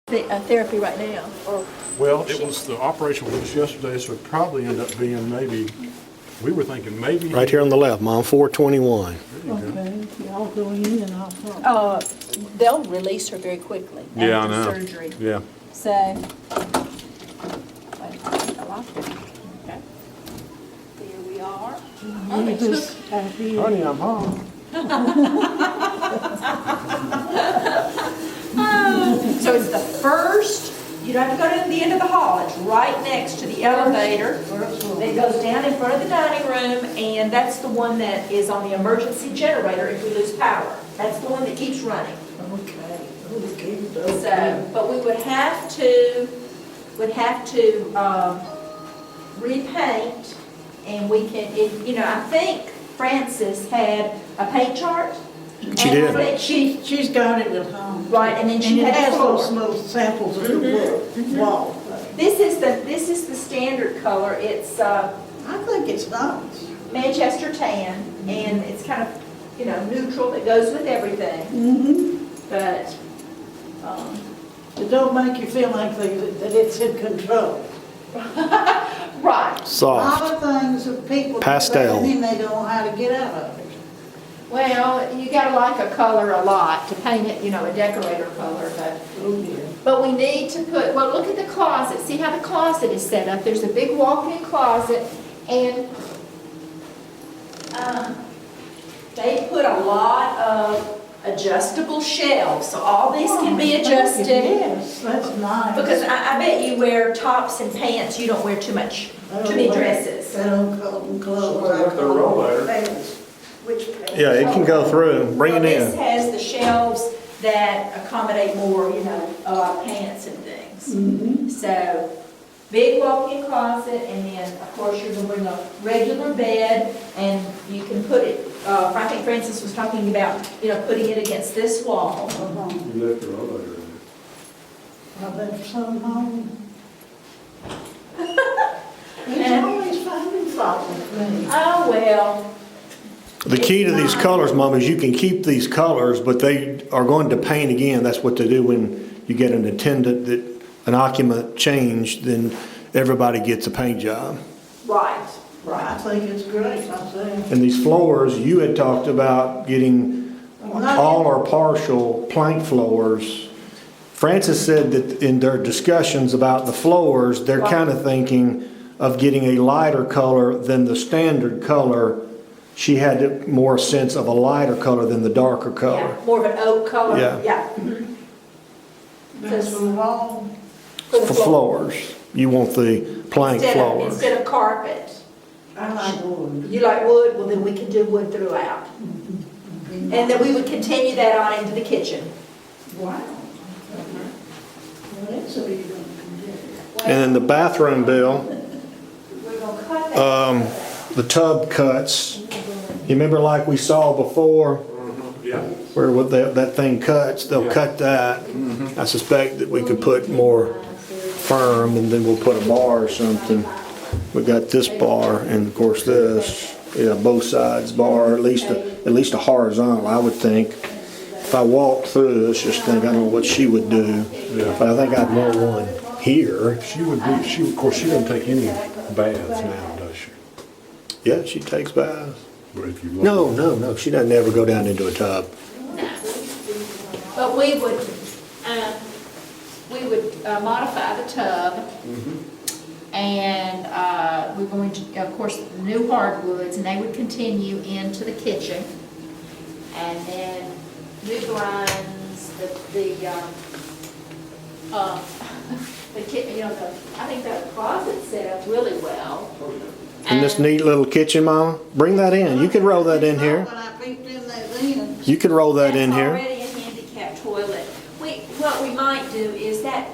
therapy right now, or Well, it was, the operation was yesterday, so it probably end up being maybe, we were thinking maybe. Right here on the left, Mom, 421. There you go. Okay, y'all go in and I'll talk. they'll release her very quickly Yeah, I after know. surgery. Yeah. So, I like it. Okay. There we are. Oh, they You took, just have here. Honey, I'm home. so it's the first, you don't have to go to the end of the hall, it's right next to the elevator. It goes down in front of the dining room, and that's the one that is on the emergency generator if we lose power. That's the one that keeps running. Okay. So, but we would have to repaint, and we can, you know, I think Frances had a paint chart. She did. She's got it at home. Right, and then she And it had has the those floor. little samples of the wall. This is the standard color. It's I think it's nice. Manchester tan, and it's kind of, you know, neutral. It goes with everything. Mm-hmm. But It don't make you feel like that it's in control. right. A Soft. lot of things that people. Pastel. And they don't know how to get out of it. Well, you gotta like a color a lot to paint it, you know, a decorator color, but. Oh, dear. But we need to put, well, look at the closet. See how the closet is set up? There's a big walk-in closet, and they put a lot of adjustable shelves, so all these can be adjusted. Yes, that's nice. Because I bet you wear tops and pants, you don't wear too many dresses. They don't call them clothes. Well, look, they're rollator. Pants. Which pants? Yeah, it can go through. Bring it Well, This in. has the shelves that accommodate more, you know, pants and things. Mhm. So, big walk-in closet, and then, of course, you're gonna bring a regular bed, and you can put it, I think Francis was talking about, you know, putting it against this wall. You left the rollator in I bet some home. It's always finding fault with me. Oh, well, The key to these colors, Mom, is you can keep these colors, but they are going to paint again. That's what they do when you get an attendant, that an occupant change, then everybody gets a paint job. right, I right. think it's great, I say. And these floors, you had talked about getting all or partial plank floors. Francis said that in their discussions about the floors, they're kind of thinking of getting a lighter color than the standard color. She had more sense of a lighter color than the darker color. Yeah, more of an oak color, Yeah. yeah. That's the wall. For the For floor. floors, you want the plank floors. Instead of carpet. I like wood. You like wood, well then we can do wood throughout. And then we would continue that on into the kitchen. Wow. Well, that's a big one. And then the bathroom bill, We're gonna cut that. the tub cuts. You remember like we saw before, there. Yeah. where what that thing cuts, they'll Yeah. cut that. I suspect that we could put more firm, and then we'll put a bar or something. We got this bar, and of course this, yeah, both sides bar, at least a horizontal, I would think. If I walked through this, just think, I don't know what she would do, but I think I'd want one here. She would be, of course, she doesn't take any baths now, does she? Yeah, she takes baths. But if you look. No, she doesn't ever go down into a tub. But we would modify the tub. And we're going to, of course, new hardwoods, and they would continue into the kitchen. And then new blinds, you know, I think the closet set up really well. And this neat little kitchen, Mama, bring that in. You could roll that in here. When I peeked in there then. You could roll that in That's here. already a handicap toilet. What we might do is that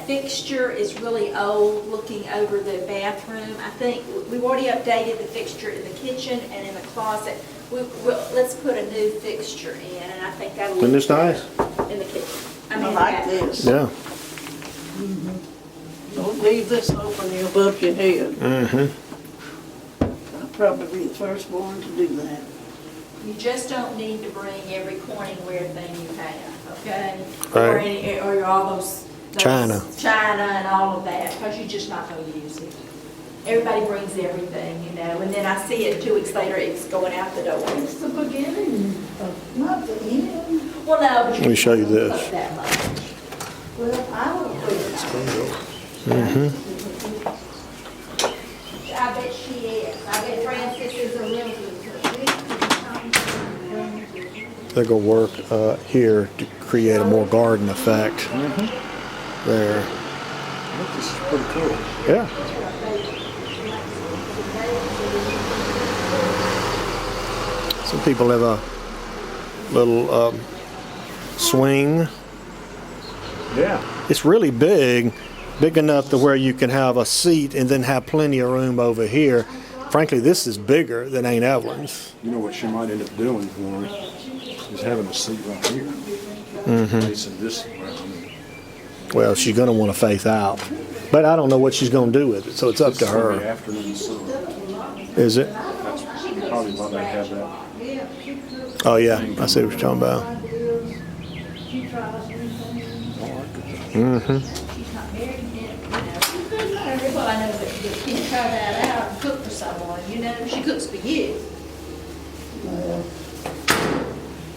fixture is really old, looking over the bathroom. I think we've already updated the fixture in the kitchen and in the closet. Let's put a new fixture in, and I think that'll Isn't look this nice? in the kitchen. I mean, like the bathroom. this. Yeah. Don't leave this open, you'll bump your head. Mm-hmm. I'll probably be the first one to do that. You just don't need to bring every Corningware thing you have, okay? Right. Or all those those China. China and all of that, because you're just not gonna use it. Everybody brings everything, you know, and then I see it 2 weeks later, it's going out the door. It's the beginning, not the end. Well, no, but Let me show you can't this. cook that much. Well, I don't think. I bet she is. I bet Francis is a real good cook. They're gonna work here to create a more garden effect. There. This is pretty cool. Yeah. Some people have a little swing. Yeah. It's really big enough to where you can have a seat and then have plenty of room over here. Frankly, this is bigger than Aunt Evelyn's. You know what she might end up doing for her is having a seat right here. Facing this around. Well, she's gonna want to face out. But I don't know what she's gonna do with it, so it's up to This is gonna be her. afternoon sun. Is it? That's probably why they have that. Oh, yeah, I see what you're talking about. She tries new things. She's not married yet, you know. Well, I know that she can try that out and cook for someone, you know. She cooks for you. Well,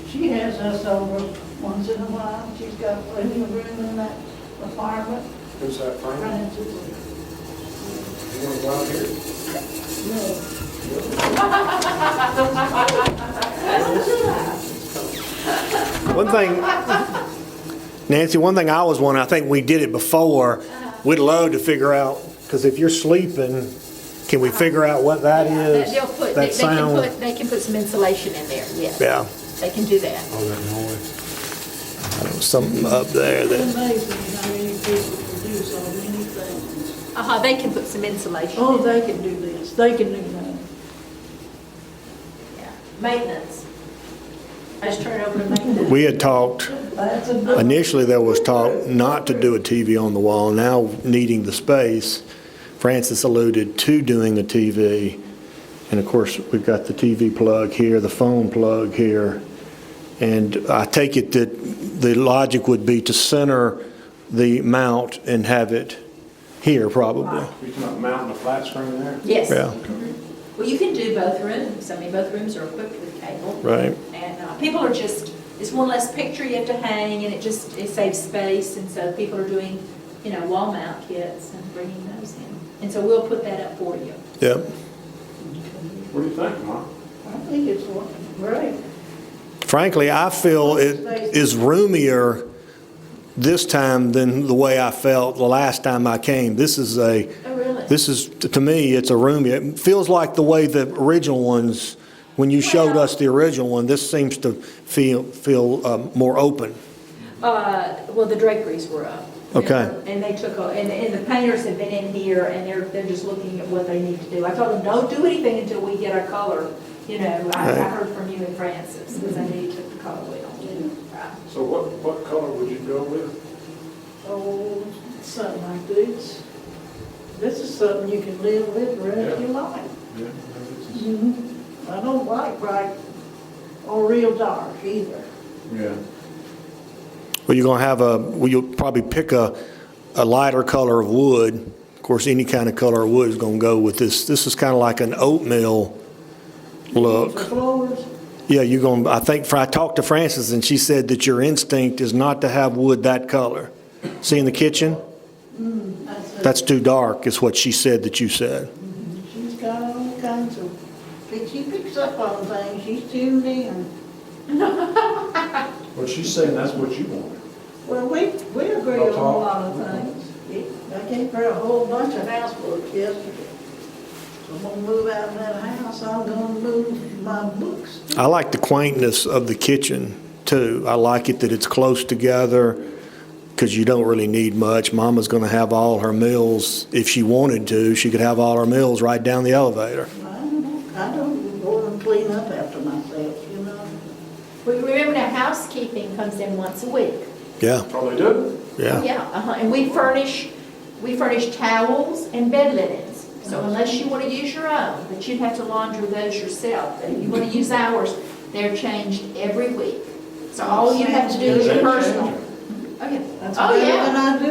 she has us over once in a while. She's got plenty of room in that apartment. Who's that, Frank? Francis. You wanna go out here? One thing, Nancy, one thing I was wondering, I think we did it before, we'd love to figure out, because if you're sleeping, can we figure out what that is? They'll put, That sound? they can put some insulation in there, yes. Yeah, They can do that. Oh, that noise. something up there It's that, amazing how many people can do so many things. They can put some insulation. Oh, in they there. can do this, they can do that. Yeah. Maintenance. I just turn it over to maintenance. we had talked, That's a good. initially there was talk not to do a TV on the wall, now needing the space, Francis alluded to doing a TV. And of course, we've got the TV plug here, the phone plug here. And I take it that the logic would be to center the mount and have it here probably. You talking about mounting a flat screen there? Yes. Yeah, Well, you can do both rooms. I mean, both rooms are equipped with cable. right. And people are just, it's one less picture you have to hang, and it saves space. And so people are doing, you know, wall mount kits and bringing those in. And so we'll put that up for you. Yep. What do you think, Mark? I think it's working great. Frankly, I feel it is roomier this time than the way I felt the last time I came. This is Oh, really? to me, it's a roomier. It feels like the way the original ones, when you showed us the original one, this seems to feel more open. Well, the draperies were up. Okay. And they took, and the painters have been in here, and they're just looking at what they need to do. I told them, don't do anything until we get our color, you know. I Right. heard from you and Francis, because I knew you took the color we don't do. So what color would you go with? Oh, something like this. This is something you can live with the rest of your life. Yeah. I don't like bright or real dark either. Yeah. Well, you'll probably pick a lighter color of wood. Of course, any kind of color of wood is going to go with this. This is kind of like an oatmeal For look. floors, Yeah, I talked to Frances and she said that your instinct is not to have wood that color. See in the kitchen? That's too dark, is what she said that you said. she's got all kinds of, she picks up on things, she's tuned in. Well, she's saying that's what you want. Well, we agree on a lot of things. I gave her a whole bunch of house books yesterday. So I'm gonna move out of that house, I'm gonna move my books. I like the quaintness of the kitchen too. I like it that it's close together because you don't really need much. Mama's going to have all her meals. If she wanted to, she could have all her meals right down the elevator. I don't go and clean up after myself, you know. We remember now, housekeeping comes in once a week. Yeah, Probably do. yeah. And we furnish towels and bed linens. So unless you want to use your own, but you'd have to launder those yourself. But if you want to use ours, they're changed every week. So all you have to do is your personal. Okay. That's Oh, better yeah. than I do